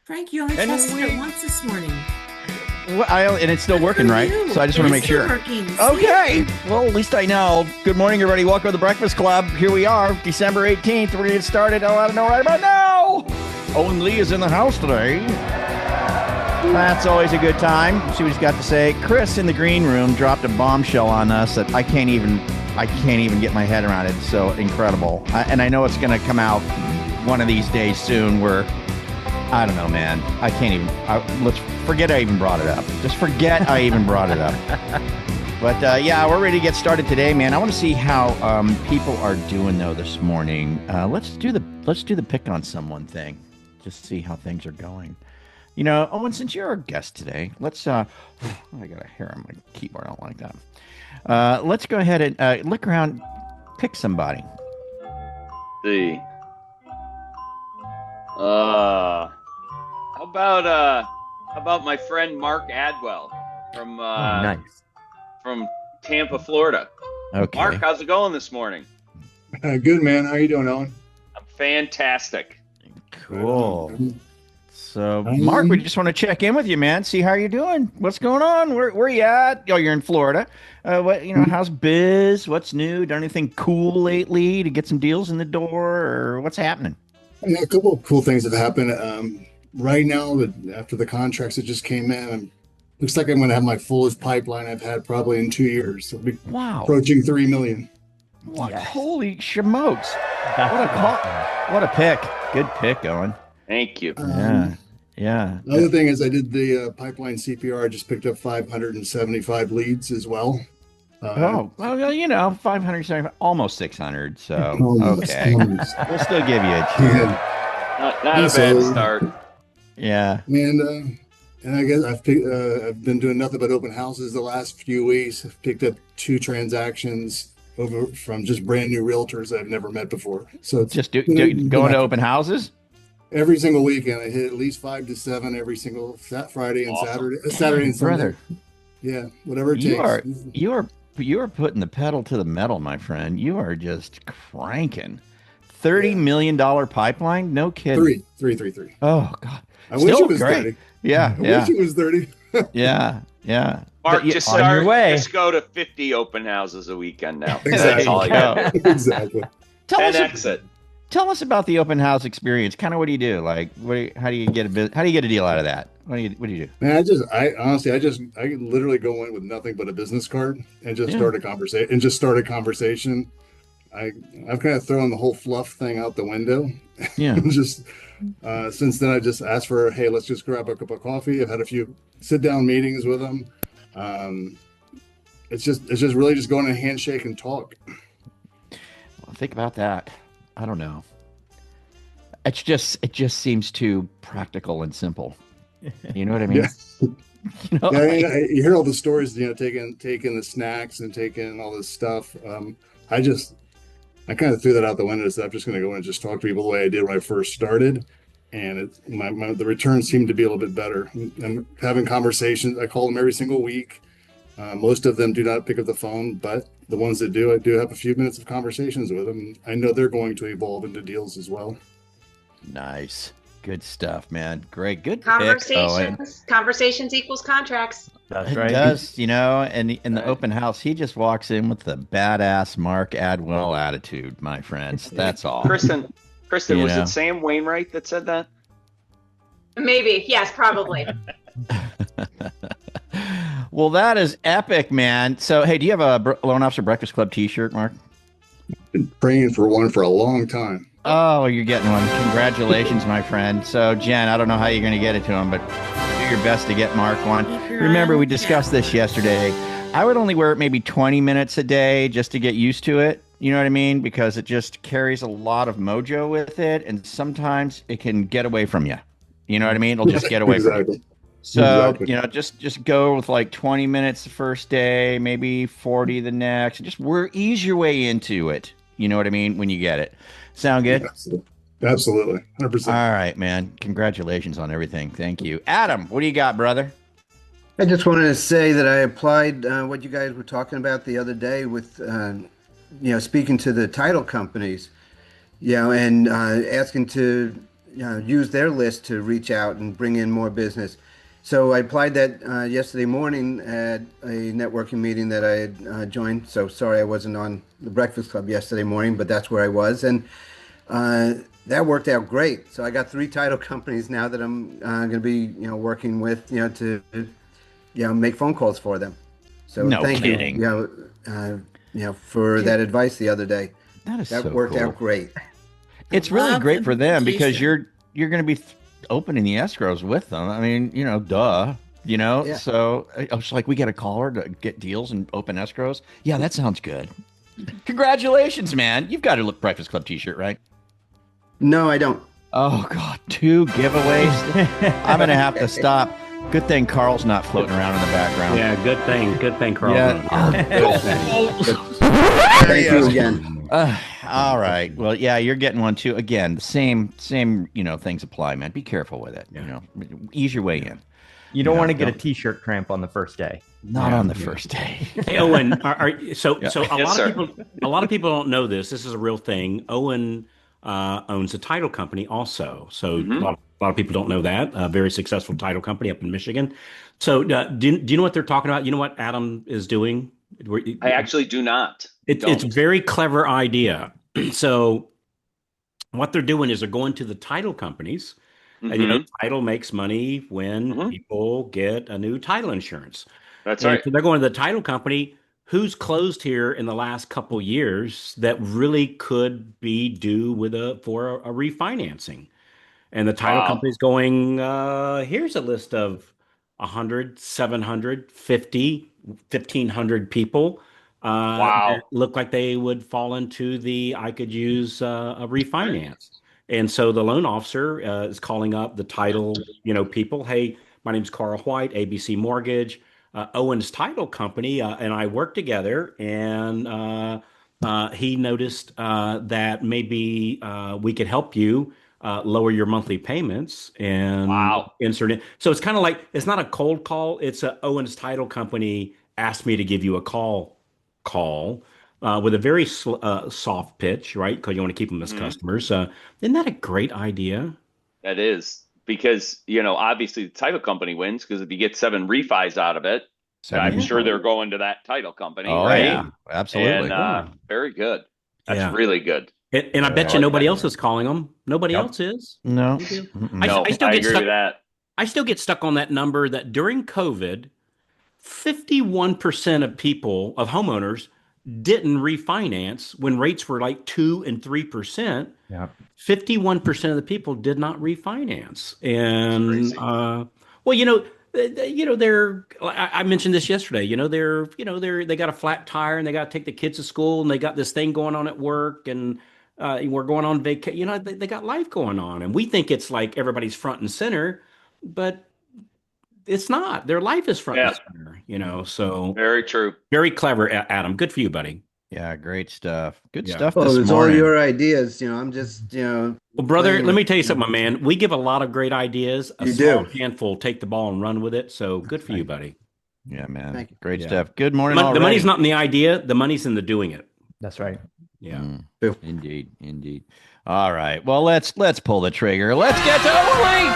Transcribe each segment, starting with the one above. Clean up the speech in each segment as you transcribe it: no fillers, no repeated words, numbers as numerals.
Frank, you only And tested it we- once this morning. And it's still working, right? So I just want to make sure. Working. Okay. Well, at least I know. Good morning, everybody. Welcome to the Breakfast Club. Here we are, December 18th. We're going to get started. Oh, I don't know right about now. Owen Lee is in the house today. That's always a good time. See what he's got to say. Chris in the green room dropped a bombshell on us that I can't even get my head around it. It's so incredible. And I know it's going to come out one of these days soon where, I don't know, man. I can't even. Let's forget I even brought it up. Just forget I even brought it up. But yeah, we're ready to get started today, man. I want to see how people are doing though this morning. Let's do the pick on someone thing. Just see how things are going. You know, Owen, since you're our guest today, let's. I got a hair on my keyboard. I don't like that. Let's go ahead and look around, pick somebody. See. How about my friend Mark Adwell from nice. from Tampa, Florida. Okay. Mark, how's it going this morning? Good, man. How you doing, Owen? I'm fantastic. Cool. So, Mark, we just want to check in with you, man. See how you're doing. What's going on? Where you at? Oh, you're in Florida. How's biz? What's new? Done anything cool lately to get some deals in the door, or what's happening? Yeah, a couple of cool things have happened. Right now, after the contracts that just came in, looks like I'm going to have my fullest pipeline I've had probably in 2 years. So Wow. approaching 3 million. What? Yes. Holy schmokes. What a pick. Good pick, Owen. Thank you. Yeah. Another thing is I did the pipeline CPR. I just picked up 575 leads as well. Well, 575, almost 600. So, Almost. okay. We'll still give you a chance. Yeah. Not a bad start. Yeah. And I guess I've been doing nothing but open houses the last few weeks. I've picked up 2 transactions over from just brand new realtors I've never met before. So it's Just going to open houses? every single weekend. I hit at least 5 to 7 every single Friday and Awesome. Saturday and Sunday. Brother, Yeah, whatever it takes. you are putting the pedal to the metal, my friend. You are just cranking. $30 million pipeline? No kidding. Three. Oh God. I wish Still it was great. 30. Yeah. I wish it was 30. Yeah. Mark, But you- just on your way. Just go to 50 open houses a weekend now. There That's you all I got. go. Exactly. Tell And us, exit. tell us about the open house experience. Kind of what do you do? Like, how do you get a deal out of that? What do you do? Man, I literally go in with nothing but a business card and just Yeah. start a conversation. I've kind of thrown the whole fluff thing out the window. Yeah. Just since then, I just asked for, hey, let's just grab a cup of coffee. I've had a few sit-down meetings with them. It's just really just going to handshake and talk. Well, think about that. I don't know. It just seems too practical and simple. You know what I mean? Yeah. You know, You hear all the stories, taking the snacks and taking all this stuff. I kind of threw that out the window. So I'm just going to go in and just talk to people the way I did when I first started. And the returns seem to be a little bit better. I'm having conversations. I call them every single week. Most of them do not pick up the phone, but the ones that do, I do have a few minutes of conversations with them. I know they're going to evolve into deals as well. nice. Good stuff, man. Great. Good pick, Owen. Conversations equals contracts. That's It right. does, and in the open house, he just walks in with the badass Mark Adwell attitude, my friends. That's all. Kristen, You was know. it Sam Wainwright that said that? Maybe. Yes, probably. Well, that is epic, man. So, hey, do you have a Loan Officer Breakfast Club t-shirt, Mark? Been praying for one for a long time. Oh, you're getting one. Congratulations, my friend. So, Jen, I don't know how you're going to get it to him, but do your best to get Mark one. Keep your Remember, eye we on the discussed this yesterday. I would only wear it maybe 20 minutes a day just to get used to it. You know what I mean? Because it just carries a lot of mojo with it, and sometimes it can get away from you. You know what I mean? It'll just get away from you. Exactly. So, Exactly. just go with like 20 minutes the first day, maybe 40 the next. Just ease your way into it. You know what I mean? When you get it. Sound good? Absolutely. 100%. All right, man. Congratulations on everything. Thank you. Adam, what do you got, brother? I just wanted to say that I applied what you guys were talking about the other day with, speaking to the title companies, and asking to use their list to reach out and bring in more business. So I applied that yesterday morning at a networking meeting that I had joined. So sorry I wasn't on the Breakfast Club yesterday morning, but that's where I was, and that worked out great. So I got 3 title companies now that I'm going to be working with to make phone calls for them. So No thank kidding. you for that advice the other day. That is That so worked cool. out great. It's really Love great for them because education. you're going to be opening the escrows with them. I mean, duh. Yeah. So I was like, we got a caller to get deals and open escrows. Yeah, that sounds good. Congratulations, man. You've got a Breakfast Club t-shirt, right? No, I don't. Oh, God. 2 giveaways. I'm going to have to stop. Good thing Carl's not floating around in the background. Yeah, good thing, Carl. Thank you again. All right. Well, yeah, you're getting one too. Again, the same, things apply, man. Be careful with it. Ease your way in. You don't want to get a t-shirt cramp on the first day. Not on the first day. Hey, Owen, so Yes, a lot of people don't know this. This is a real thing. Owen owns a title company also. So a lot of people don't know that. A very successful title company up in Michigan. So do you know what they're talking about? You know what Adam is doing? I actually do not. It's a very clever idea. So what they're doing is they're going to the title companies. And title makes money when people get a new title insurance. That's and right. So they're going to the title company. Who's closed here in the last couple years that really could be due for a refinancing? And the title company's going, here's a list of 100, 700, 50, 1,500 people that look like they would fall into I could use a refinance. And so the loan officer is calling up the title, people. Hey, my name's Carl White, ABC Mortgage, Owen's title company, and I work together. And he noticed that maybe we could help you lower your monthly payments and insert it. So it's kind of like, it's not a cold call. It's Owen's title company asked me to give you a call with a very soft pitch, right? Because you want to keep them as customers. Isn't that a great idea? That is, because, obviously the title company wins because if you get 7 refis out of it, I'm sure they're going to that title company, right? Yeah, absolutely. And very good. That's really good. And I bet you nobody else is calling them. Nobody else is. No. I still I get agree stuck. with that. I still get stuck on that number that during COVID, 51% of homeowners didn't refinance when rates were like 2 and 3%. Yeah. 51% of the people did not refinance. And I mentioned this yesterday, they got a flat tire and they got to take the kids to school and they got this thing going on at work and we're going on vacation. They got life going on and we think it's like everybody's front and center, but it's not. Their life is front and center, so Very true. very clever, Adam. Good for you, buddy. Yeah, great stuff. Good stuff Well, this it's all morning. your ideas. I'm just Well, brother, let me tell you something, my man. We give a lot of great ideas. A You small do. handful take the ball and run with it. So good for you, buddy. Yeah, man. Thank you. Great stuff. Good morning. The money's not in the idea. The money's in the doing it. That's right. Yeah. Indeed. All right. Well, let's pull the trigger. Let's get to Owen Lee.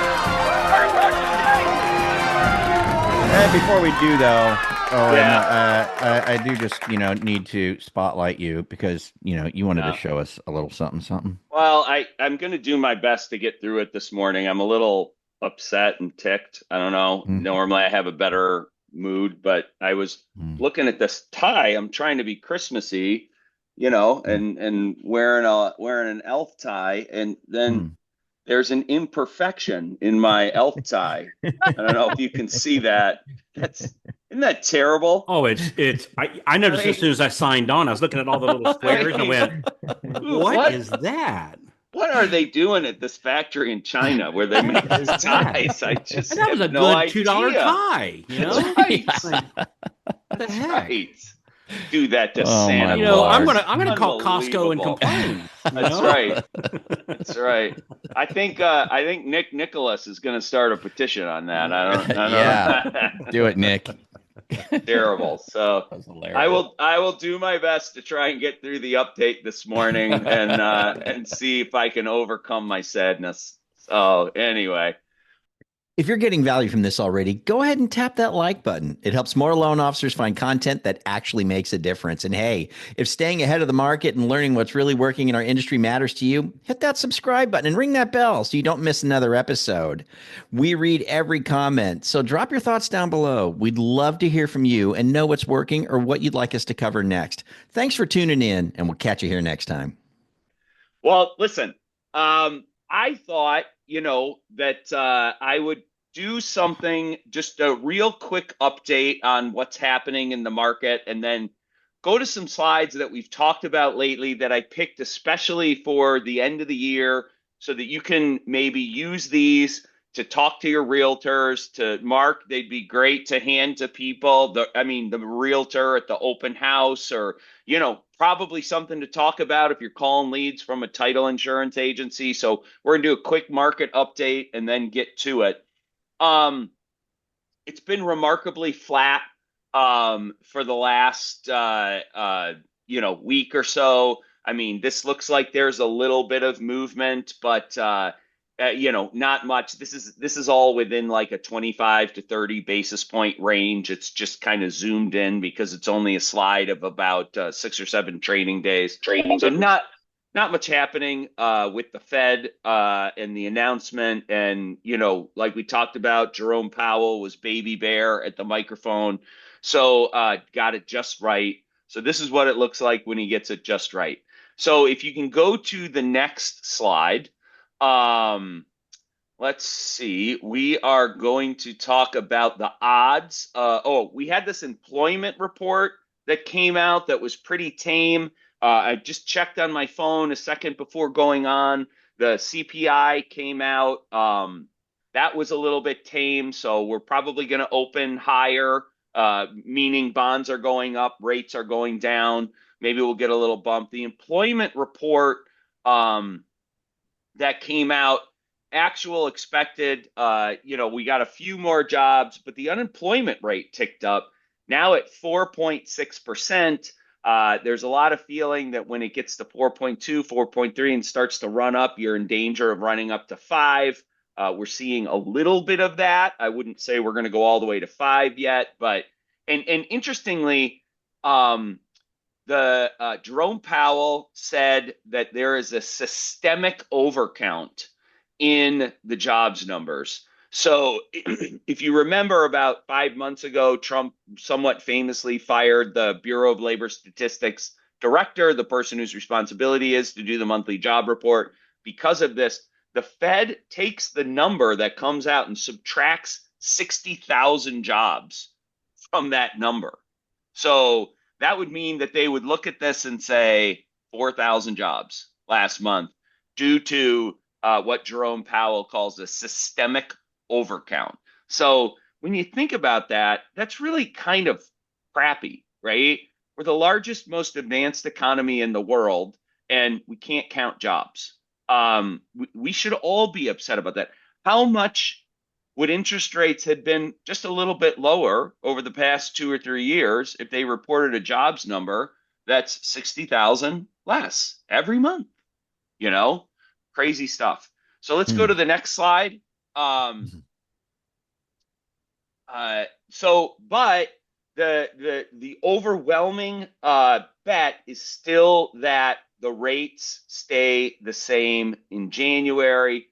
And before we do, though, I do just need to spotlight you because you wanted to show us a little something. Well, I'm going to do my best to get through it this morning. I'm a little upset and ticked. I don't know. Normally I have a better mood, but I was looking at this tie. I'm trying to be Christmassy, and wearing an elf tie, and then there's an imperfection in my elf tie. I don't know if you can see that. Isn't that terrible? Oh, I noticed as soon as I signed on, I was looking at all the little squares and I went, what is that? What are they doing at this factory in China where they make these ties? I just That was a have no good idea. $2 tie. That's right. What the heck? Right. Do that to Oh, Santa. my I'm Lord. gonna call Costco and Unbelievable. complain. That's right. That's right. I think Nick Nicholas is going to start a petition on that. I don't Yeah. know. Do it, Nick. Terrible. So That's hilarious. I will do my best to try and get through the update this morning and see if I can overcome my sadness. So anyway. If you're getting value from this already, go ahead and tap that like button. It helps more loan officers find content that actually makes a difference. And hey, if staying ahead of the market and learning what's really working in our industry matters to you, hit that subscribe button and ring that bell so you don't miss another episode. We read every comment, so drop your thoughts down below. We'd love to hear from you and know what's working or what you'd like us to cover next. Thanks for tuning in, and we'll catch you here next time. Well, listen, I thought, that I would do something, just a real quick update on what's happening in the market, and then go to some slides that we've talked about lately that I picked especially for the end of the year so that you can maybe use these to talk to your realtors, to Mark. They'd be great to hand to people. The realtor at the open house, or, probably something to talk about if you're calling leads from a title insurance agency. So we're going to do a quick market update and then get to it. It's been remarkably flat for the last week or so. I mean, this looks like there's a little bit of movement, but not much. This is all within like a 25 to 30 basis point range. It's just kind of zoomed in because it's only a slide of about 6 or 7 trading days. So not much happening with the Fed and the announcement. And, like we talked about, Jerome Powell was baby bear at the microphone. So got it just right. So this is what it looks like when he gets it just right. So if you can go to the next slide. Let's see. We are going to talk about the odds. We had this employment report that came out that was pretty tame. I just checked on my phone a second before going on. The CPI came out. That was a little bit tame, so we're probably going to open higher, meaning bonds are going up, rates are going down. Maybe we'll get a little bump. The employment report that came out, actual expected, we got a few more jobs, but the unemployment rate ticked up, now at 4.6%. There's a lot of feeling that when it gets to 4.2, 4.3 and starts to run up, you're in danger of running up to 5. We're seeing a little bit of that. I wouldn't say we're going to go all the way to 5 yet, but and interestingly, Jerome Powell said that there is a systemic overcount in the jobs numbers. So if you remember, about 5 months ago, Trump somewhat famously fired the Bureau of Labor Statistics director, the person whose responsibility is to do the monthly job report. Because of this, the Fed takes the number that comes out and subtracts 60,000 jobs from that number. So that would mean that they would look at this and say 4,000 jobs last month due to what Jerome Powell calls a systemic overcount. So when you think about that, that's really kind of crappy, right? We're the largest, most advanced economy in the world, and we can't count jobs. We should all be upset about that. How much would interest rates have been just a little bit lower over the past 2 or 3 years if they reported a jobs number that's 60,000 less every month? Crazy stuff. So let's go to the next slide. But the overwhelming bet is still that the rates stay the same in January.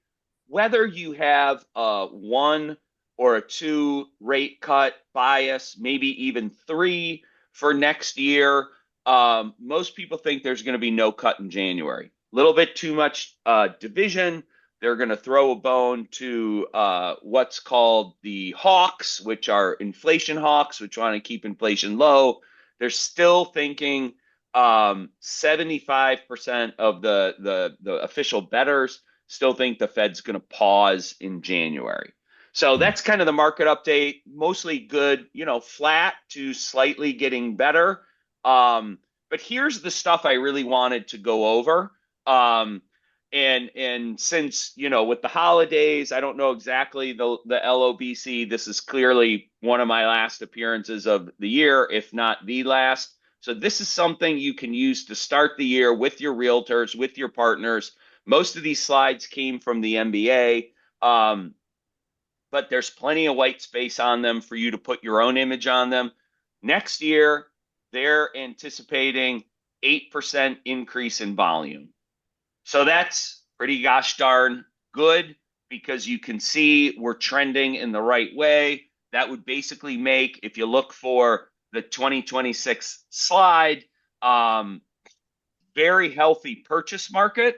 Whether you have a 1 or a 2 rate cut bias, maybe even 3 for next year, most people think there's going to be no cut in January. A little bit too much division. They're going to throw a bone to what's called the hawks, which are inflation hawks, which want to keep inflation low. They're still thinking 75% of the official bettors still think the Fed's going to pause in January. So that's kind of the market update. Mostly good, flat to slightly getting better. But here's the stuff I really wanted to go over. And since, with the holidays, I don't know exactly the LOBC. This is clearly one of my last appearances of the year, if not the last. So this is something you can use to start the year with your realtors, with your partners. Most of these slides came from the MBA, but there's plenty of white space on them for you to put your own image on them. Next year, they're anticipating 8% increase in volume. So that's pretty gosh darn good, because you can see we're trending in the right way. That would basically make, if you look for the 2026 slide, very healthy purchase market,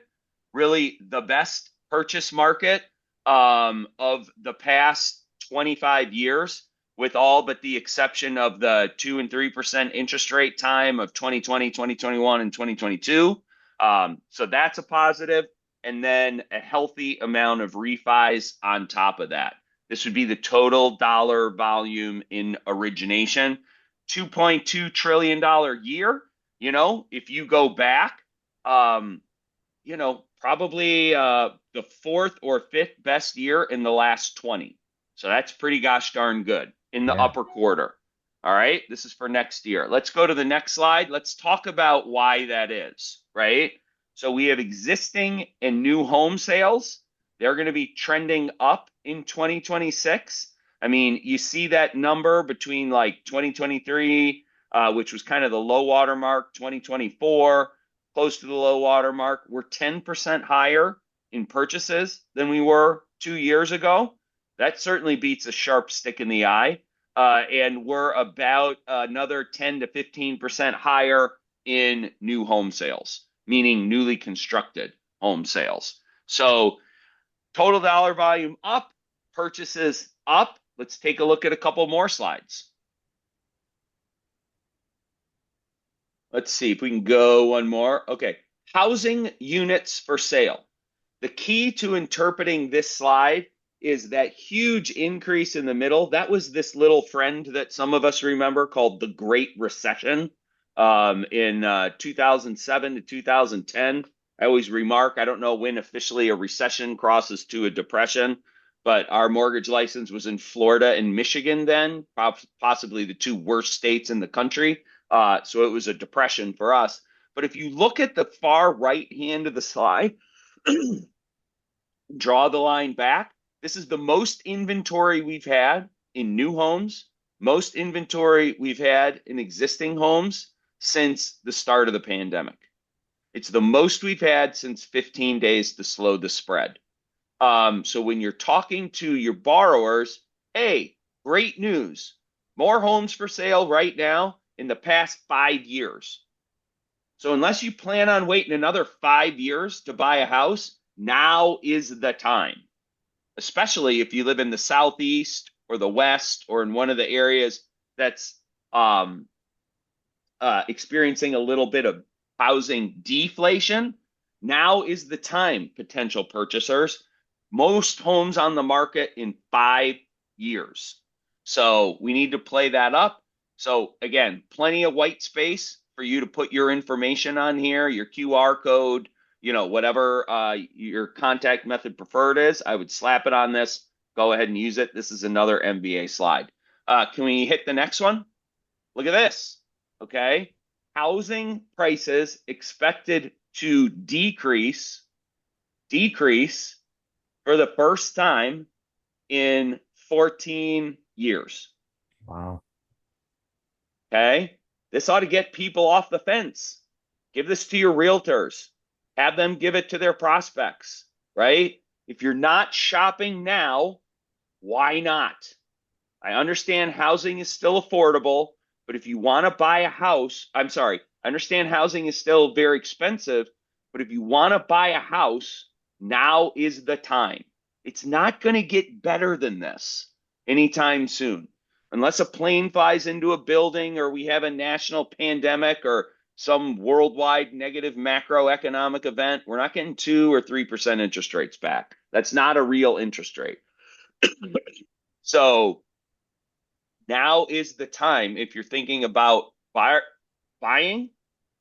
really the best purchase market of the past 25 years, with all but the exception of the 2 and 3% interest rate time of 2020, 2021, and 2022. So that's a positive. And then a healthy amount of refis on top of that. This would be the total dollar volume in origination. $2.2 trillion year. You know, if you go back, you know, probably the fourth or fifth best year in the last 20. So that's pretty gosh darn good in the upper quarter. All right, this is for next year. Let's go to the next slide. Let's talk about why that is, right? So we have existing and new home sales. They're going to be trending up in 2026. I mean, you see that number between like 2023, which was kind of the low water mark, 2024, close to the low water mark. We're 10% higher in purchases than we were 2 years ago. That certainly beats a sharp stick in the eye. And we're about another 10 to 15% higher in new home sales, meaning newly constructed home sales. So total dollar volume up, purchases up. Let's take a look at a couple more slides. Let's see if we can go one more. Okay, housing units for sale. The key to interpreting this slide is that huge increase in the middle. That was this little friend that some of us remember called the Great Recession in 2007 to 2010. I always remark, I don't know when officially a recession crosses to a depression, but our mortgage license was in Florida and Michigan then, possibly the two worst states in the country. So it was a depression for us. But if you look at the far right hand of the slide, draw the line back. This is the most inventory we've had in new homes, most inventory we've had in existing homes since the start of the pandemic. It's the most we've had since 15 days to slow the spread. So when you're talking to your borrowers, hey, great news. More homes for sale right now in the past 5 years. So unless you plan on waiting another 5 years to buy a house, now is the time. Especially if you live in the Southeast or the West or in one of the areas that's experiencing a little bit of housing deflation. Now is the time, potential purchasers. Most homes on the market in 5 years. So we need to play that up. So again, plenty of white space for you to put your information on here, your QR code, you know, whatever your contact method preferred is. I would slap it on this. Go ahead and use it. This is another MBA slide. Can we hit the next one? Look at this. Okay. Housing prices expected to decrease for the first time in 14 years. Wow. Okay. This ought to get people off the fence. Give this to your realtors. Have them give it to their prospects, right? If you're not shopping now, why not? I understand housing is still affordable, but if you want to buy a house, I understand housing is still very expensive, but if you want to buy a house, now is the time. It's not going to get better than this anytime soon. Unless a plane flies into a building or we have a national pandemic or some worldwide negative macroeconomic event, we're not getting 2 or 3% interest rates back. That's not a real interest rate. So now is the time. If you're thinking about buying,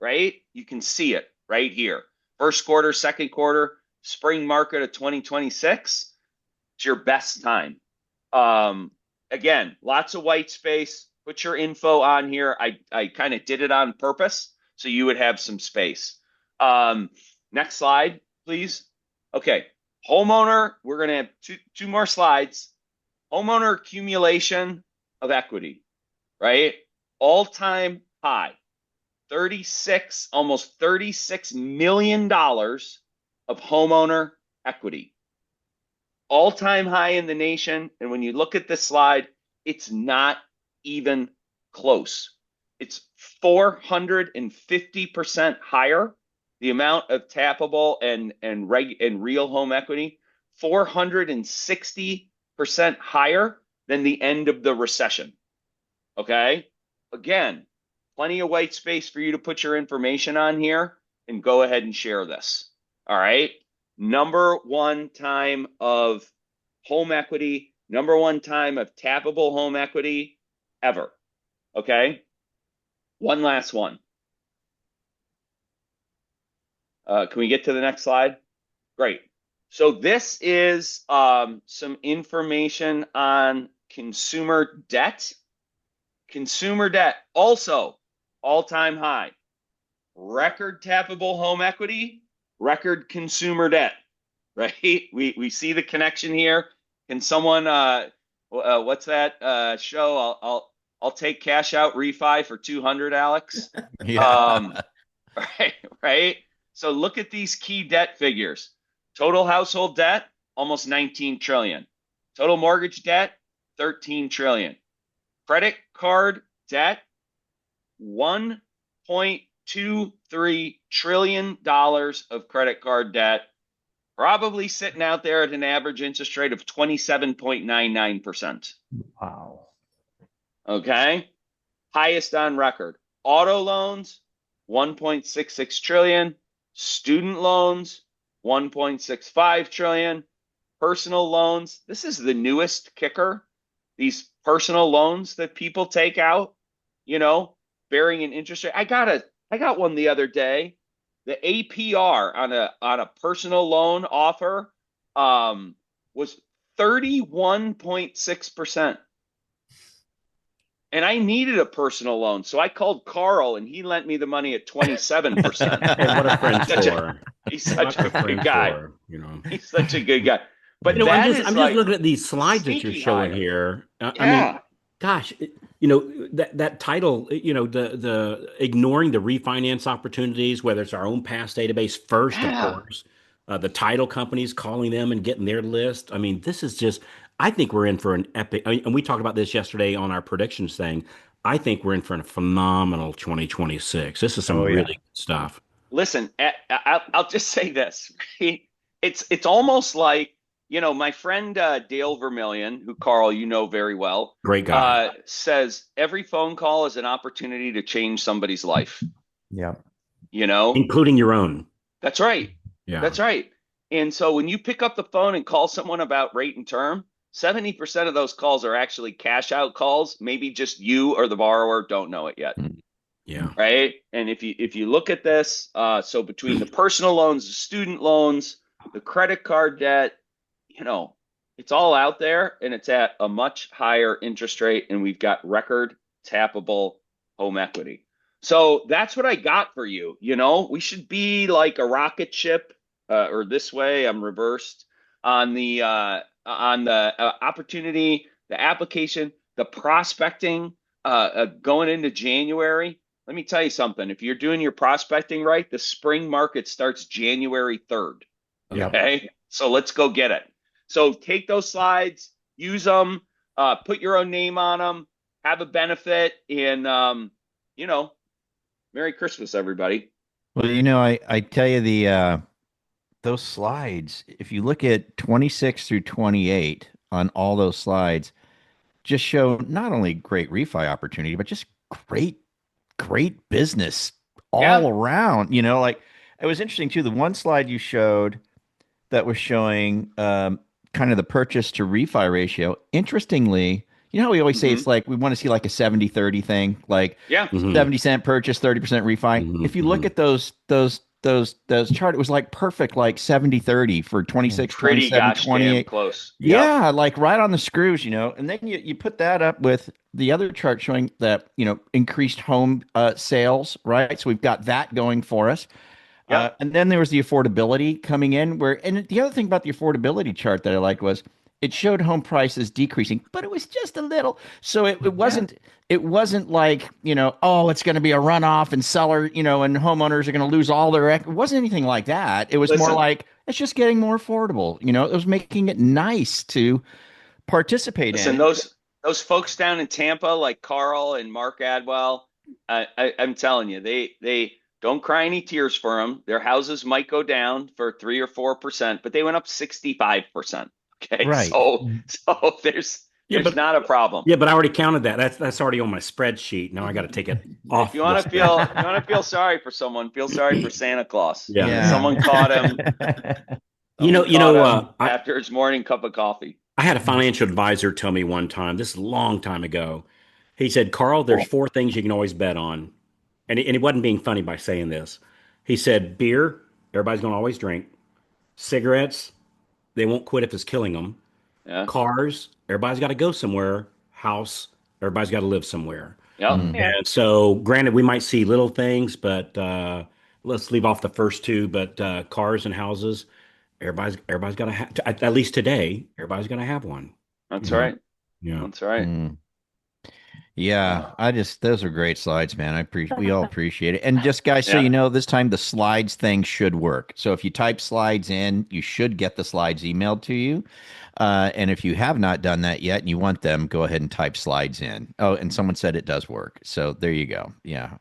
right? You can see it right here. First quarter, second quarter, spring market of 2026. It's your best time. Again, lots of white space. Put your info on here. I kind of did it on purpose so you would have some space. Next slide, please. Okay. Homeowner, we're going to have two more slides. Homeowner accumulation of equity, right? All-time high, almost $36 million of homeowner equity. All-time high in the nation. And when you look at this slide, it's not even close. It's 450% higher. The amount of tappable and real home equity, 460% higher than the end of the recession. Okay? Again, plenty of white space for you to put your information on here and go ahead and share this. All right? Number one time of home equity, number one time of tappable home equity ever. Okay? One last one. Can we get to the next slide? Great. So this is some information on consumer debt. Consumer debt also all-time high. Record tappable home equity, record consumer debt, right? We see the connection here. Can someone what's that show? I'll take cash out refi for 200, Alex. Yeah. Right. So look at these key debt figures. Total household debt, almost 19 trillion. Total mortgage debt, 13 trillion. Credit card debt, $1.23 trillion of credit card debt, probably sitting out there at an average interest rate of 27.99%. Wow. Okay. Highest on record. Auto loans, 1.66 trillion. Student loans, 1.65 trillion. Personal loans, this is the newest kicker. These personal loans that people take out, bearing an interest rate. I got one the other day. The APR on a personal loan offer was 31.6%. And I needed a personal loan, so I called Carl, and he lent me the money at 27%. Hey, what a friend's for. He's such a good guy. He's such a good guy. But I'm just looking at these slides that you're showing higher. here. Yeah. I mean, gosh, that title, the ignoring the refinance opportunities, whether it's our own past database first, of course, the title companies calling them and getting their list. I mean, this is just. I think we're in for an epic, and we talked about this yesterday on our predictions thing. I think we're in for a phenomenal 2026. This is some really good stuff. Listen, I'll just say this. It's almost like, my friend Dale Vermillion, who Carl, very well. Great guy. Says every phone call is an opportunity to change somebody's life. Yeah. Including your own. That's right. Yeah. That's right. And so when you pick up the phone and call someone about rate and term, 70% of those calls are actually cash out calls. Maybe just you or the borrower don't know it yet. Yeah. Right. And if you look at this, so between the personal loans, the student loans, the credit card debt, it's all out there, and it's at a much higher interest rate, and we've got record tappable home equity. So that's what I got for you. We should be like a rocket ship, or this way, I'm reversed on the opportunity, the application, the prospecting, going into January. Let me tell you something. If you're doing your prospecting right, the spring market starts January 3rd. Okay. Yep. So let's go get it. So take those slides, use them, put your own name on them, have a benefit, and, Merry Christmas, everybody. Well, I tell you, those slides, if you look at 26 through 28 on all those slides, just show not only great refi opportunity, but just great business all around. Like, it was interesting too. The one slide you showed that was showing kind of the purchase to refi ratio. Interestingly, how we always say it's like we want to see like a 70-30 thing, like 70% purchase, 30% refi. If you look at those chart, it was like perfect, like 70-30 for 26, pretty 27, 28. Close. Yeah, like right on the screws, and then you put that up with the other chart showing that, increased home sales, right? So we've got that going for us. Yeah. And then there was the affordability coming in and the other thing about the affordability chart that I liked was it showed home prices decreasing, but it was just a little. So it wasn't like, oh, it's going to be a runoff and seller, and homeowners are going to lose all their, it wasn't anything like that. It was more Listen, like, it's just getting more affordable. It was making it nice to participate listen, in. those folks down in Tampa, like Carl and Mark Adwell, I'm telling you, they don't cry any tears for them. Their houses might go down for 3 or 4%, but they went up 65%. Okay, Right. so there's not a problem. Yeah, but I already counted that. That's already on my spreadsheet. Now I got to take it off. If you want to feel sorry for someone, feel sorry for Santa Claus. Yeah. Someone caught him. After his morning cup of coffee. I had a financial advisor tell me one time, this is a long time ago. He said, Carl, there's 4 things you can always bet on. And he wasn't being funny by saying this. He said, beer, everybody's going to always drink. Cigarettes, they won't quit if it's killing them. Yeah. Cars, everybody's got to go somewhere. House, everybody's got to live somewhere. Yep. And so, granted, we might see little things, but let's leave off the first 2. But cars and houses, everybody's got to have. At least today, everybody's going to have one. That's right. Yeah, that's right. Yeah, those are great slides, man. We all appreciate it. And just guys, so this time the slides thing should work. So if you type slides in, you should get the slides emailed to you. And if you have not done that yet and you want them, go ahead and type slides in. Oh, and someone said it does work. So there you go. Yeah.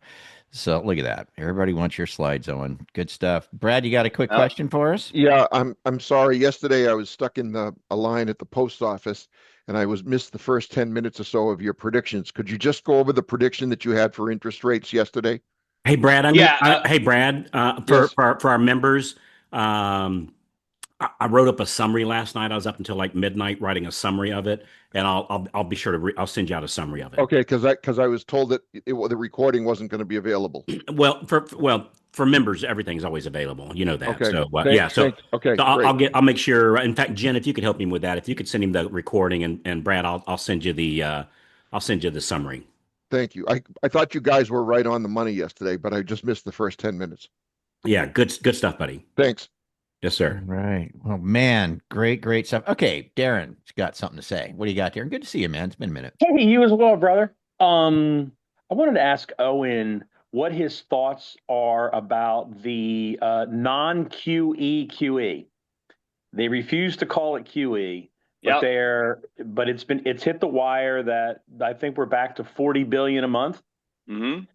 So look at that. Everybody wants your slides, Owen. Good stuff. Brad, you got a quick question for us? Yeah, I'm sorry. Yesterday I was stuck in a line at the post office and I missed the first 10 minutes or so of your predictions. Could you just go over the prediction that you had for interest rates yesterday? Hey, Brad. Yes. For our members, I wrote up a summary last night. I was up until like midnight writing a summary of it, and I'll be sure to I'll send you out a summary of it. Okay, because I was told that the recording wasn't going to be available. Well, for members, everything's always available. You know that. Okay. So okay. So I'll make sure. In fact, Jen, if you could help me with that, if you could send him the recording, and Brad, I'll send you the summary. Thank you. I thought you guys were right on the money yesterday, but I just missed the first 10 minutes. Yeah, good stuff, buddy. Thanks. Yes, sir. Right. Well, man, great stuff. Okay, Darren's got something to say. What do you got, Darren? Good to see you, man. It's been a minute. Hey, you as well, brother. I wanted to ask Owen what his thoughts are about the non-QE QE. They refuse to call it QE, but it's hit the wire that I think we're back to 40 billion a month. Mm-hmm.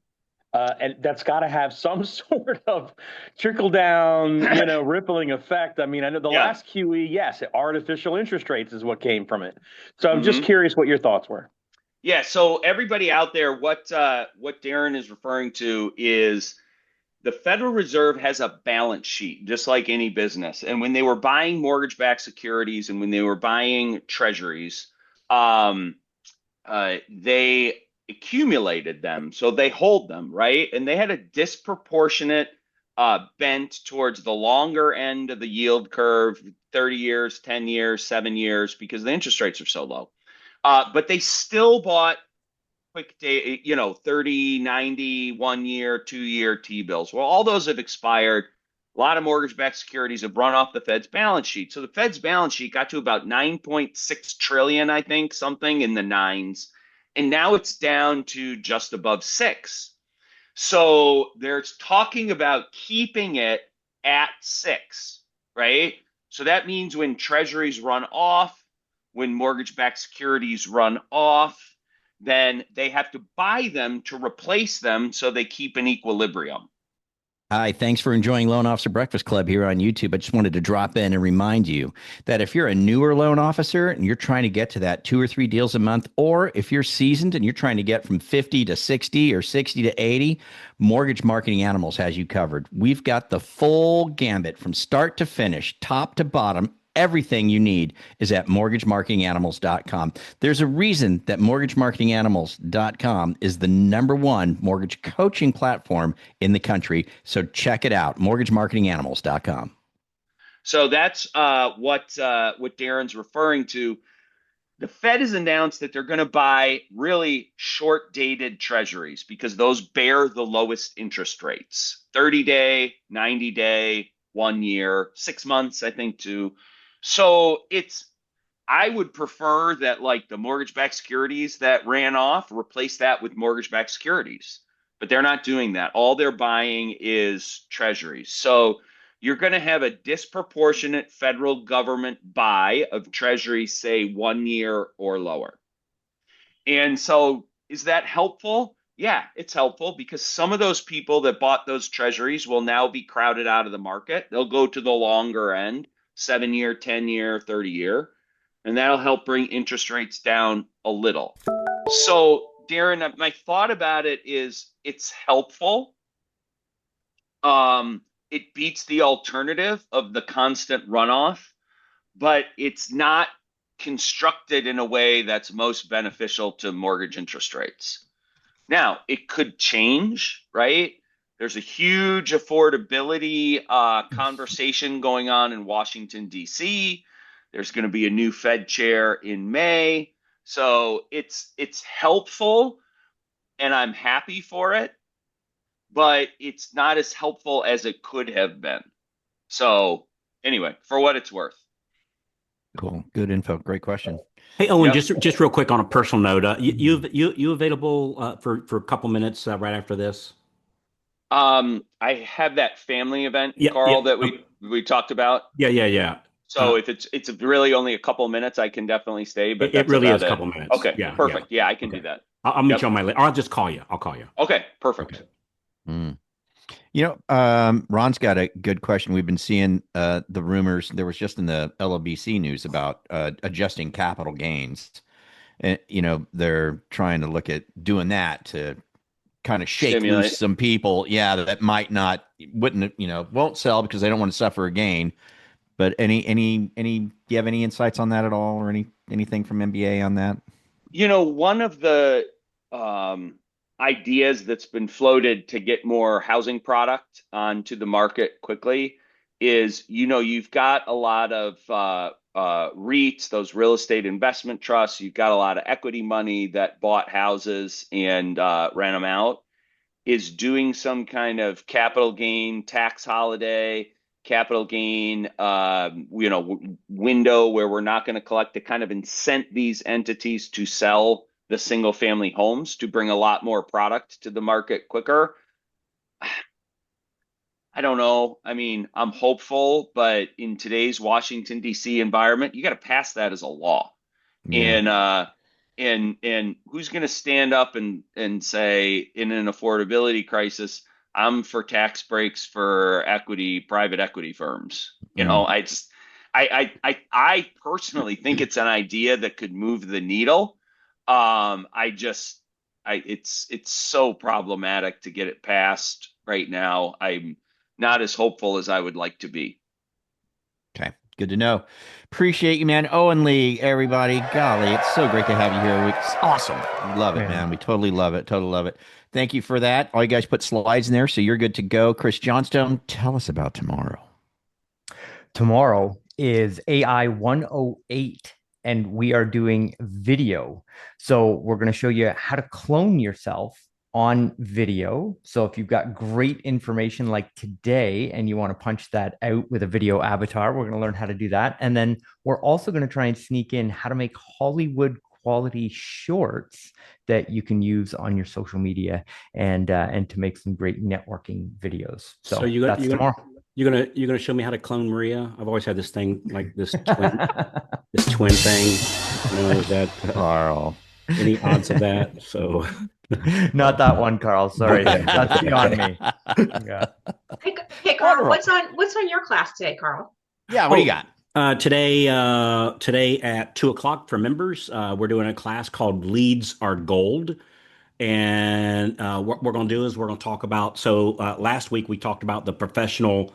And that's got to have some sort of trickle down, rippling effect. I mean, I know the last QE, yes, artificial interest rates is what came from it. So I'm just curious what your thoughts were. Yeah. So everybody out there, what Darren is referring to is the Federal Reserve has a balance sheet, just like any business. And when they were buying mortgage-backed securities and when they were buying treasuries, they accumulated them. So they hold them, right? And they had a disproportionate bent towards the longer end of the yield curve, 30 years, 10 years, 7 years, because the interest rates are so low. But they still bought quick day, 30, 90, 1 year, 2 year T-bills. Well, all those have expired. A lot of mortgage-backed securities have run off the Fed's balance sheet. So the Fed's balance sheet got to about 9.6 trillion, I think, something in the nines. And now it's down to just above 6. So they're talking about keeping it at 6, right? So that means when treasuries run off, when mortgage-backed securities run off, then they have to buy them to replace them so they keep an equilibrium. Hi, thanks for enjoying Loan Officer Breakfast Club here on YouTube. I just wanted to drop in and remind you that if you're a newer loan officer and you're trying to get to that 2 or 3 deals a month, or if you're seasoned and you're trying to get from 50 to 60 or 60 to 80, Mortgage Marketing Animals has you covered. We've got the full gambit from start to finish, top to bottom. Everything you need is at mortgagemarketinganimals.com. There's a reason that mortgagemarketinganimals.com is the #1 mortgage coaching platform in the country. So check it out, mortgagemarketinganimals.com. So that's what Darren's referring to. the Fed has announced that they're going to buy really short dated treasuries because those bear the lowest interest rates, 30-day, 90-day, 1 year, 6 months, I think too. So I would prefer that like the mortgage-backed securities that ran off, replace that with mortgage-backed securities. But they're not doing that. All they're buying is treasuries. So you're going to have a disproportionate federal government buy of treasuries, say 1 year or lower. And so is that helpful? Yeah, it's helpful because some of those people that bought those treasuries will now be crowded out of the market. They'll go to the longer end, 7 year, 10 year, 30 year, and that'll help bring interest rates down a little. So, Darren, my thought about it is it's helpful. It beats the alternative of the constant runoff, but it's not constructed in a way that's most beneficial to mortgage interest rates. Now, it could change, right? There's a huge affordability conversation going on in Washington, D.C. There's going to be a new Fed chair in May. So it's helpful, and I'm happy for it, but it's not as helpful as it could have been. So anyway, for what it's worth. Cool. Good info. Great question. Hey, Owen, Yep. just real quick on a personal note, you available for a couple minutes right after this? I have that family event, Yeah, Carl, yeah. that we talked about. Yeah. So if it's really only a couple minutes, I can definitely stay. But It that's really about is a it. couple minutes. Okay, Yeah, perfect. yeah. Yeah, I can Okay. do that. I'll meet Yep. you on my list. I'll just call you. I'll call you. Okay, perfect. Okay. Mm. Ron's got a good question. We've been seeing the rumors. There was just in the LOBC news about adjusting capital gains. And, they're trying to look at doing that to kind of shake Stimulate. loose some people. Yeah, that won't sell because they don't want to suffer a gain. But do you have any insights on that at all, or anything from MBA on that? One of the ideas that's been floated to get more housing product onto the market quickly is, you've got a lot of REITs, those real estate investment trusts. You've got a lot of equity money that bought houses and ran them out. Is doing some kind of capital gain tax holiday, capital gain, window where we're not going to collect to kind of incent these entities to sell the single family homes to bring a lot more product to the market quicker. I don't know. I mean, I'm hopeful, but in today's Washington, D.C. environment, you got to pass that as a law. Yeah. And who's going to stand up and say in an affordability crisis, I'm for tax breaks for private equity firms? I personally think it's an idea that could move the needle. It's so problematic to get it passed right now. I'm not as hopeful as I would like to be. Okay. Good to know. Appreciate you, man. Owen Lee, everybody. Golly, it's so great to have you here. It's awesome. We love it, man. We totally love it. Totally love it. Thank you for that. All you guys put slides in there, so you're good to go. Chris Johnstone, tell us about tomorrow. Tomorrow is AI 108, and we are doing video. So we're going to show you how to clone yourself on video. So if you've got great information like today and you want to punch that out with a video avatar, we're going to learn how to do that. And then we're also going to try and sneak in how to make Hollywood quality shorts that you can use on your social media and to make some great networking videos. So that's tomorrow. You're gonna show me how to clone Maria? I've always had this thing, like this twin thing. Is that Carl? Any odds of that? So not that one, Carl. Sorry, that's beyond me. Yeah. Hey, Carl, what's on your class today, Carl? Yeah, what do you got? Today at 2:00 for members, we're doing a class called Leads Are Gold. And what we're going to do is we're going to talk about, last week we talked about the professional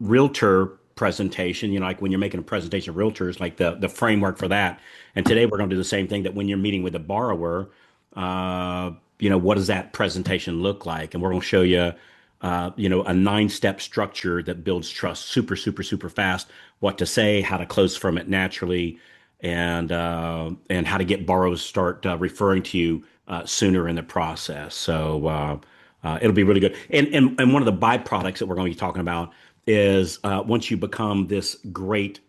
realtor presentation, like when you're making a presentation of realtors, like the framework for that. And today we're going to do the same thing, that when you're meeting with a borrower, what does that presentation look like? And we're going to show you, a 9-step structure that builds trust super, super, super fast, what to say, how to close from it naturally. and how to get borrowers start referring to you sooner in the process. So it'll be really good. And one of the byproducts that we're going to be talking about is once you become this great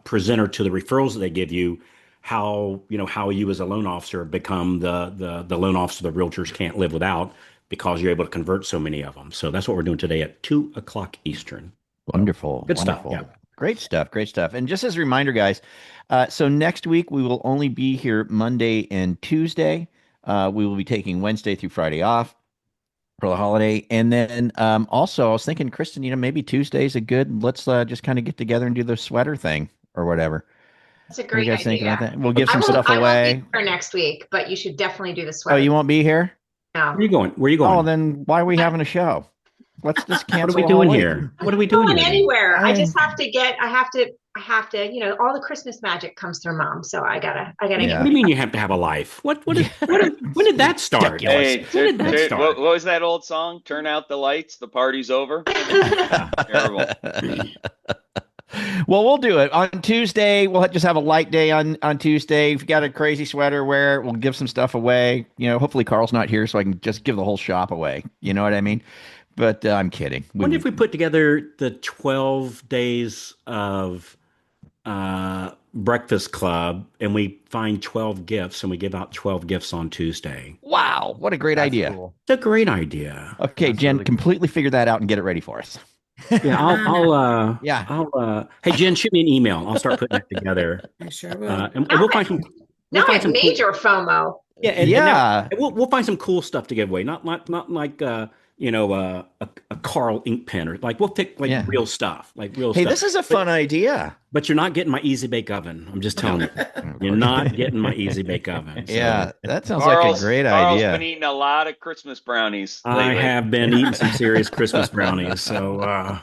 presenter to the referrals that they give you, how you as a loan officer become the loan officer the realtors can't live without, because you're able to convert so many of them. So that's what we're doing today at 2:00 Eastern. Wonderful. Good wonderful. stuff. Yeah. Great stuff. Great stuff. And just as a reminder, guys, so next week we will only be here Monday and Tuesday. We will be taking Wednesday through Friday off for the holiday. And then also I was thinking, Kristen, maybe Tuesday's a good, let's just kind of get together and do the sweater thing or whatever. That's a great you guys idea. think about that? We'll give some stuff I away. won't be here next week, but you should definitely do the Oh, sweater. you won't be here? No. Where are you going? Where are you going? Oh, then why are we having a show? Let's just cancel. What are we the doing whole here? What are we doing Going here? anywhere. I just have to get. I have to. All the Christmas magic comes through Mom, so I gotta. Yeah. Get. What do you mean you have to have a life? When did that start? Hey, When did that start? what was that old song? Turn out the lights, the party's over. Terrible. Well, we'll do it on Tuesday. We'll just have a light day on Tuesday. If you got a crazy sweater, wear it. We'll give some stuff away. Hopefully Carl's not here, so I can just give the whole shop away. You know what I mean? But I'm kidding. Wonder if we put together the 12 days of Breakfast Club and we find 12 gifts and we give out 12 gifts on Tuesday. Wow, what a great idea. Cool. It's a great idea. Okay, That's Jen, really completely figure that out and get it ready for us. Yeah, Yeah. hey, Jen, shoot me an email. I'll start putting that together. I sure will. And we'll find some. Now I have cool- major FOMO. Yeah, and Yeah. we'll find some cool stuff to give away. Not like a Carl ink pen, or like we'll pick Yeah. real stuff, like real Hey, stuff. this is a fun idea. But you're not getting my easy bake oven. I'm just telling you, you're not getting my easy bake oven. So Yeah, that sounds like a great Carl's idea. been eating a lot of Christmas brownies I lately. have been eating some serious Christmas brownies. So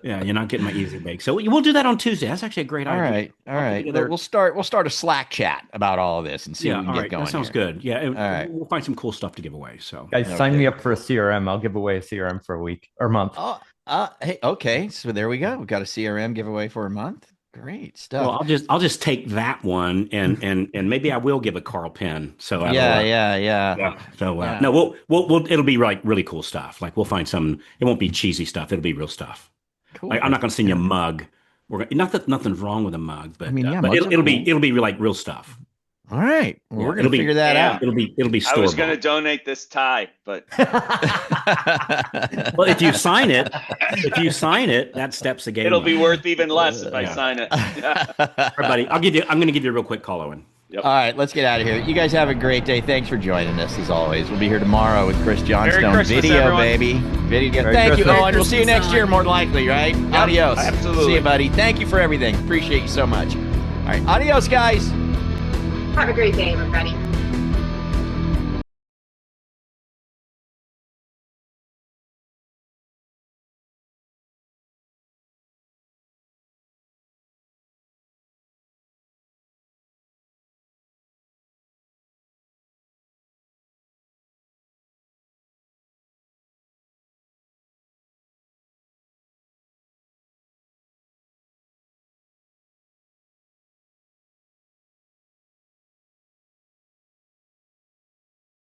yeah, you're not getting my easy bake. So we'll do that on Tuesday. That's actually a great All idea. right, all right. together- We'll start a Slack chat about all of this and see Yeah, what we all can right. get going. That sounds here. good. Yeah, and All right. we'll find some cool stuff to give away. So Guys, sign me up for a CRM. I'll give away a CRM for a week or month. Oh, hey, okay. So there we go. We've got a CRM giveaway for a month. Great stuff. well, I'll just take that one and maybe I will give a Carl pen. So yeah. So Yeah. no, we'll it'll be like really cool stuff. Like we'll find some. It won't be cheesy stuff. It'll be real stuff. Cool. Like, I'm not going to send you a mug. Not that nothing's wrong with a mug, but I mean, yeah, but mugs it'll are be cool. like real stuff. All right. Well, we're It'll gonna be- figure that yeah. out. It'll be I store was going to bought. donate this tie, but Well, if you sign it, that steps the game. it'll up. be worth even less if I Yeah. sign it. Everybody, I'm going to give you a real quick call, Owen. Yep. All right, let's get out of here. You guys have a great day. Thanks for joining us as always. We'll be here tomorrow with Chris Johnstone. Christmas, Video, everyone. baby. Video. Merry Thank you, Christmas. Owen. We'll see you next year, more than likely, right? Adios. absolutely. See you, buddy. Thank you for everything. Appreciate you so much. All right, adios, guys. Have a great day, everybody.